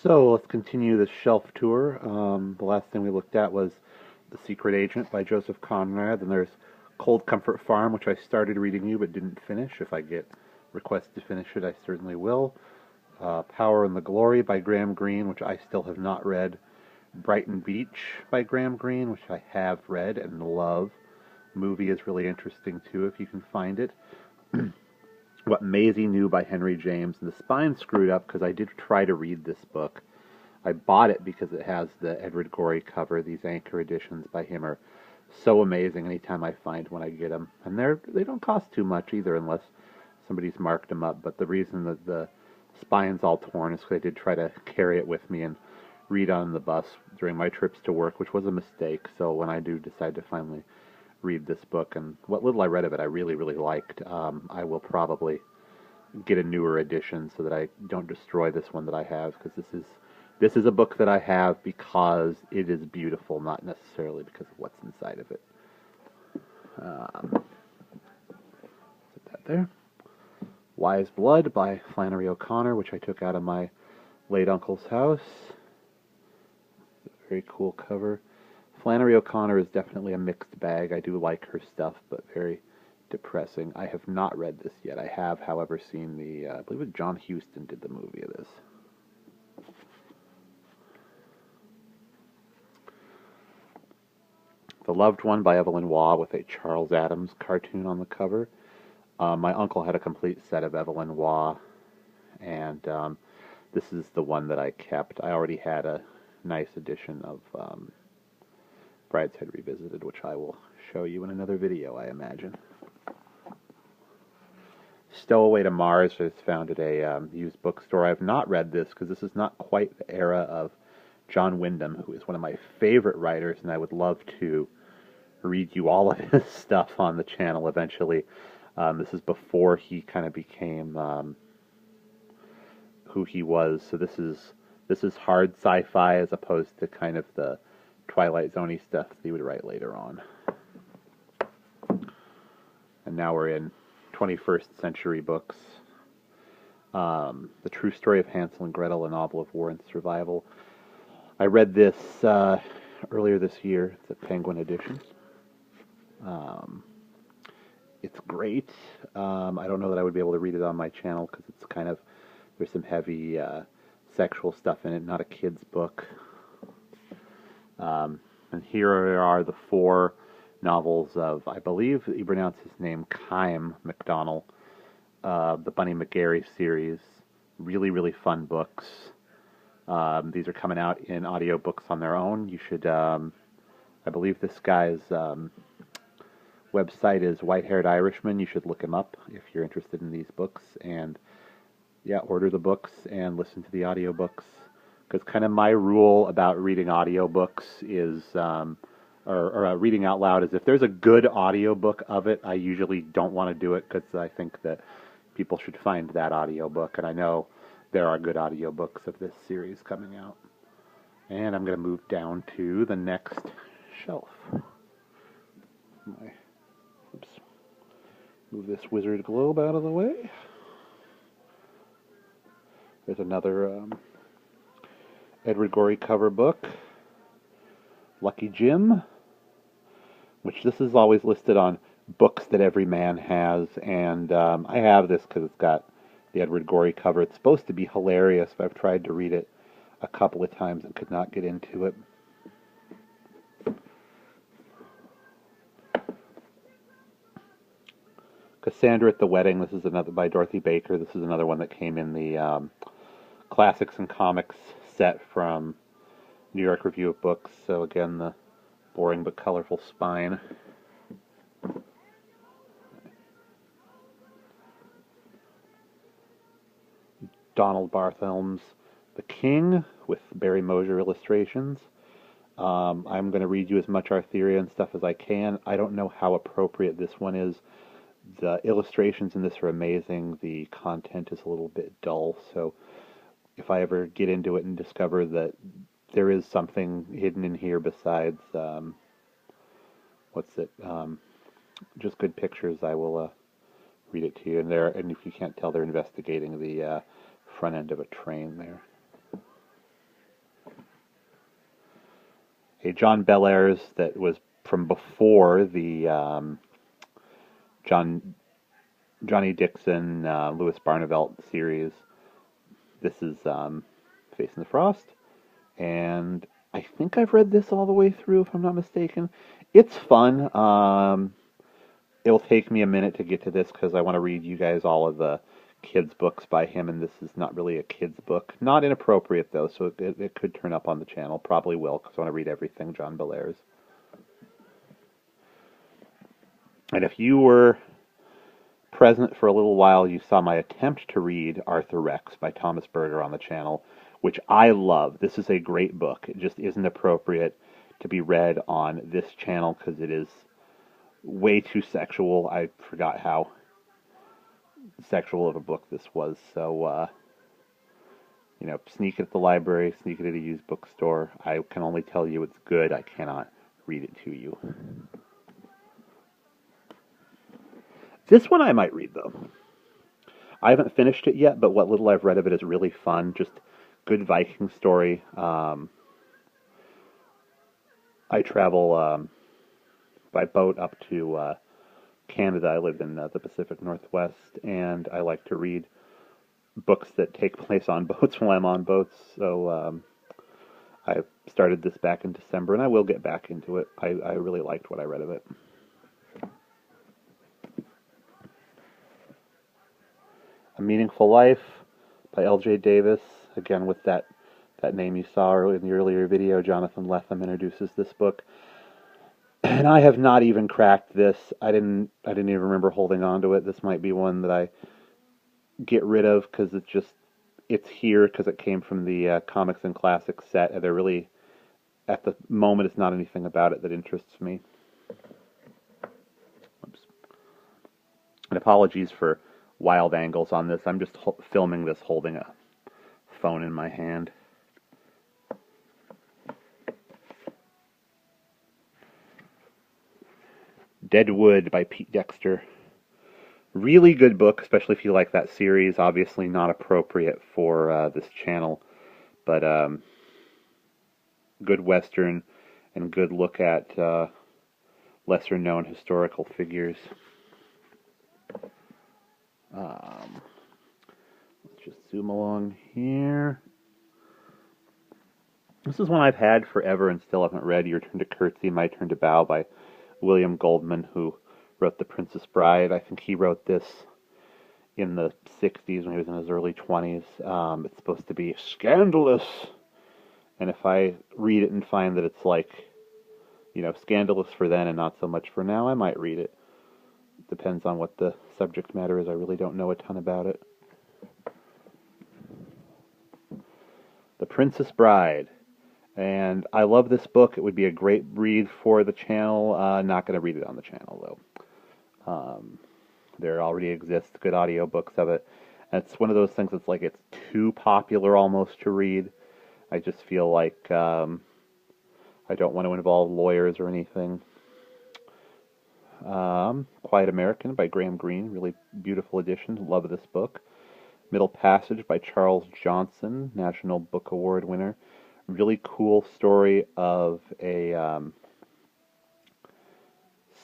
So let's continue this shelf tour. The last thing we looked at was The Secret Agent by Joseph Conrad. Then there's Cold Comfort Farm, which I started reading you but didn't finish. If I get requests to finish it, I certainly will. Power and the Glory by Graham Greene, which I still have not read. Brighton Beach by Graham Greene, which I have read and love. Movie is really interesting too if you can find it. What Maisie Knew by Henry James. And the spine's screwed up because I did try to read this book. I bought it because it has the Edward Gorey cover. These anchor editions by him are so amazing anytime I find one I get them. And they don't cost too much either unless somebody's marked them up. But the reason that the spine's all torn is because I did try to carry it with me and read on the bus during my trips to work, which was a mistake. So when I do decide to finally read this book, and what little I read of it I really, really liked, I will probably get a newer edition so that I don't destroy this one that I have, because this is a book that I have because it is beautiful, not necessarily because of what's inside of it. Put that there. Wise Blood by Flannery O'Connor, which I took out of my late uncle's house. Very cool cover. Flannery O'Connor is definitely a mixed bag. I do like her stuff, but very depressing. I have not read this yet. I have, however, seen I believe it John Huston did the movie of this. The Loved One by Evelyn Waugh with a Charles Addams cartoon on the cover. My uncle had a complete set of Evelyn Waugh, and this is the one that I kept. I already had a nice edition of Brideshead Revisited, which I will show you in another video, I imagine. Stowaway to Mars is found at a used bookstore. I have not read this because this is not quite the era of John Wyndham, who is one of my favorite writers, and I would love to read you all of his stuff on the channel eventually. This is before he kind of became who he was, so this is hard sci-fi as opposed to kind of the Twilight Zone-y stuff that he would write later on. And now we're in 21st century books. The True Story of Hansel and Gretel, a novel of war and survival. I read this earlier this year. It's a Penguin edition. It's great. I don't know that I would be able to read it on my channel because it's kind of, there's some heavy sexual stuff in it, not a kid's book. And here are the four novels of, I believe you pronounce his name, Chaim McDonnell, the Bunny McGarry series. Really, really fun books. These are coming out in audiobooks on their own. You should, I believe this guy's website is White Haired Irishman. You should look him up if you're interested in these books. And yeah, order the books and listen to the audiobooks. Because kind of my rule about reading audiobooks is, or reading out loud, is if there's a good audiobook of it, I usually don't want to do it because I think that people should find that audiobook. And I know there are good audiobooks of this series coming out. And I'm going to move down to the next shelf. Oops. Move this wizard globe out of the way. There's another Edward Gorey cover book, Lucky Jim, which this is always listed on books that every man has, and I have this because it's got the Edward Gorey cover. It's supposed to be hilarious, but I've tried to read it a couple of times and could not get into it. Kassandra at the Wedding. This is another by Dorothy Baker. This is another one that came in the Classics and Comics set from New York Review of Books. So again, the boring but colorful spine. Donald Barthelme's The King with Barry Mosher illustrations. I'm going to read you as much Arthurian and stuff as I can. I don't know how appropriate this one is. The illustrations in this are amazing. The content is a little bit dull, so if I ever get into it and discover that there is something hidden in here besides, just good pictures, I will read it to you. And if you can't tell, they're investigating the front end of a train there. a John Bellairs that was from before the Johnny Dixon, Louis Barnevelt series. This is Face in the Frost, and I think I've read this all the way through, if I'm not mistaken. It's fun. It'll take me a minute to get to this because I want to read you guys all of the kids' books by him, and this is not really a kids' book. Not inappropriate, though, so it could turn up on the channel. Probably will, because I want to read everything John Bellairs. And if you were present for a little while, you saw my attempt to read Arthur Rex by Thomas Berger on the channel, which I love. This is a great book. It just isn't appropriate to be read on this channel because it is way too sexual. I forgot how sexual of a book this was. So, sneak it at the library, sneak it at a used bookstore. I can only tell you it's good. I cannot read it to you. This one I might read, though. I haven't finished it yet, but what little I've read of it is really fun. Just good Viking story. I travel by boat up to Canada. I live in the Pacific Northwest, and I like to read books that take place on boats while I'm on boats. So I started this back in December, and I will get back into it. I really liked what I read of it. A Meaningful Life by L.J. Davis. Again, with that name you saw in the earlier video, Jonathan Lethem introduces this book. And I have not even cracked this. I didn't even remember holding on to it. This might be one that I get rid of because it's here because it came from the Comics and Classics set, and they're really, at the moment, it's not anything about it that interests me. Oops. And apologies for wild angles on this. I'm just filming this holding a phone in my hand. Deadwood by Pete Dexter. Really good book, especially if you like that series. Obviously not appropriate for this channel, but good Western and good look at lesser-known historical figures. Let's just zoom along here. This is one I've had forever and still haven't read. Your Turn to Curtsy, My Turn to Bow by William Goldman, who wrote The Princess Bride. I think he wrote this in the 60s when he was in his early 20s. It's supposed to be scandalous. And if I read it and find that it's like, scandalous for then and not so much for now, I might read it. Depends on what the subject matter is. I really don't know a ton about it. The Princess Bride. And I love this book. It would be a great read for the channel. Not going to read it on the channel, though. There already exists good audiobooks of it. And it's one of those things that's like it's too popular almost to read. I just feel like I don't want to involve lawyers or anything. Quiet American by Graham Greene. Really beautiful edition. Love this book. Middle Passage by Charles Johnson, National Book Award winner. Really cool story of a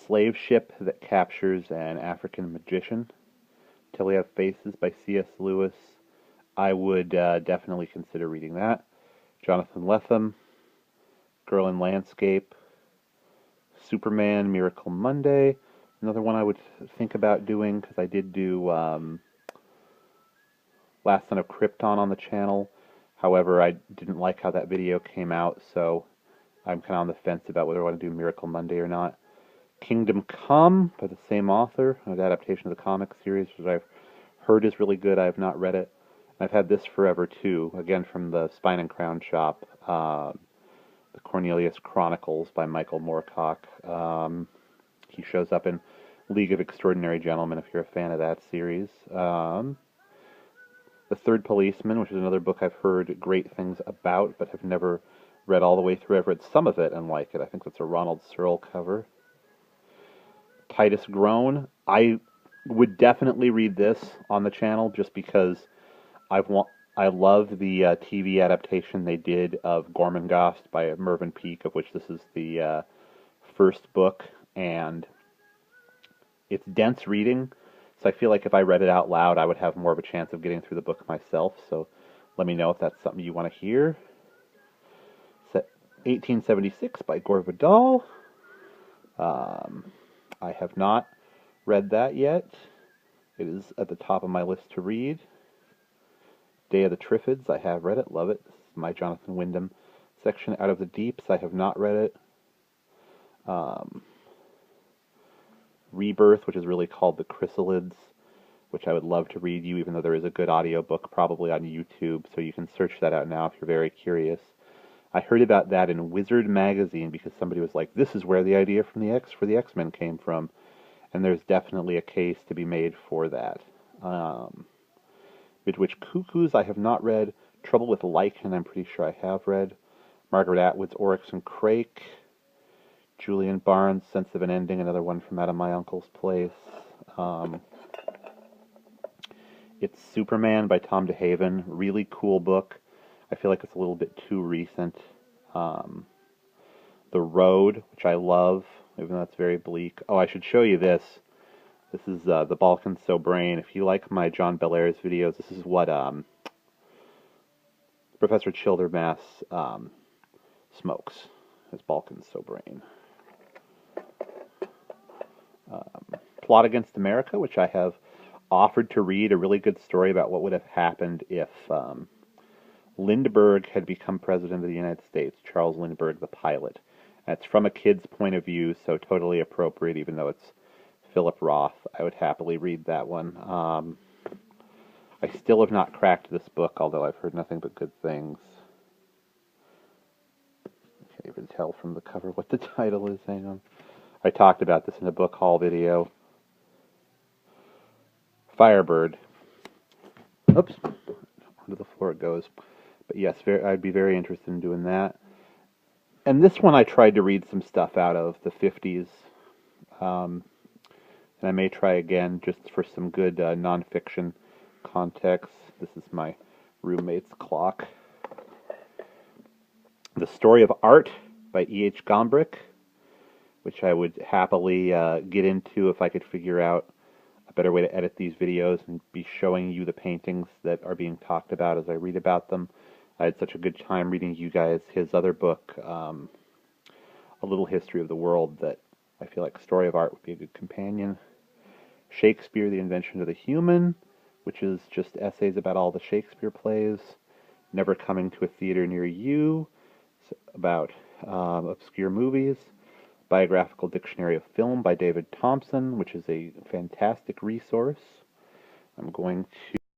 slave ship that captures an African magician. Till We Have Faces by C.S. Lewis. I would definitely consider reading that. Jonathan Lethem, Girl in Landscape, Superman, Miracle Monday. Another one I would think about doing because I did do Last Son of Krypton on the channel. However, I didn't like how that video came out, so I'm kind of on the fence about whether I want to do Miracle Monday or not. Kingdom Come by the same author, an adaptation of the comic series, which I've heard is really good. I have not read it. I've had this forever, too, again from the Spine and Crown shop, The Cornelius Chronicles by Michael Moorcock. He shows up in League of Extraordinary Gentlemen, if you're a fan of that series. The Third Policeman, which is another book I've heard great things about, but have never read all the way through. I've read some of it and like it. I think that's a Ronald Searle cover. Titus Groan. I would definitely read this on the channel just because I I love the TV adaptation they did of Gormenghast by Mervyn Peake, of which this is the first book, and it's dense reading, so I feel like if I read it out loud, I would have more of a chance of getting through the book myself, so let me know if that's something you want to hear. Set 1876 by Gore Vidal. I have not read that yet. It is at the top of my list to read. Day of the Triffids, I have read it, love it. This is my Jonathan Wyndham section. Out of the Deeps, I have not read it. Rebirth, which is really called The Chrysalids, which I would love to read you, even though there is a good audiobook probably on YouTube, so you can search that out now if you're very curious. I heard about that in Wizard magazine because somebody was like, this is where the idea for the X-Men came from, and there's definitely a case to be made for that. Midwich Cuckoos, I have not read. Trouble with Lichen, I'm pretty sure I have read. Margaret Atwood's Oryx and Crake. Julian Barnes' Sense of an Ending, another one from Out of My Uncle's Place. It's Superman by Tom DeHaven. Really cool book. I feel like it's a little bit too recent. The Road, which I love, even though it's very bleak. Oh, I should show you this. This is the Balkan So Brain. If you like my John Belair's videos, this is what Professor Childermass smokes. His Balkan So Brain. Plot Against America, which I have offered to read, a really good story about what would have happened if Lindbergh had become president of the United States, Charles Lindbergh, the pilot. And it's from a kid's point of view, so totally appropriate, even though it's Philip Roth. I would happily read that one. I still have not cracked this book, although I've heard nothing but good things. I can't even tell from the cover what the title is. Hang on. I talked about this in a book haul video. Firebird. Oops. Onto the floor it goes. But yes, I'd be very interested in doing that. And this one I tried to read some stuff out of the 50s. And I may try again just for some good nonfiction context. This is my roommate's clock. The Story of Art by E.H. Gombrich, which I would happily get into if I could figure out a better way to edit these videos and be showing you the paintings that are being talked about as I read about them. I had such a good time reading you guys his other book, A Little History of the World, that I feel like Story of Art would be a good companion. Shakespeare, The Invention of the Human, which is just essays about all the Shakespeare plays. Never Coming to a Theater Near You, about obscure movies. Biographical Dictionary of Film by David Thompson, which is a fantastic resource. I'm going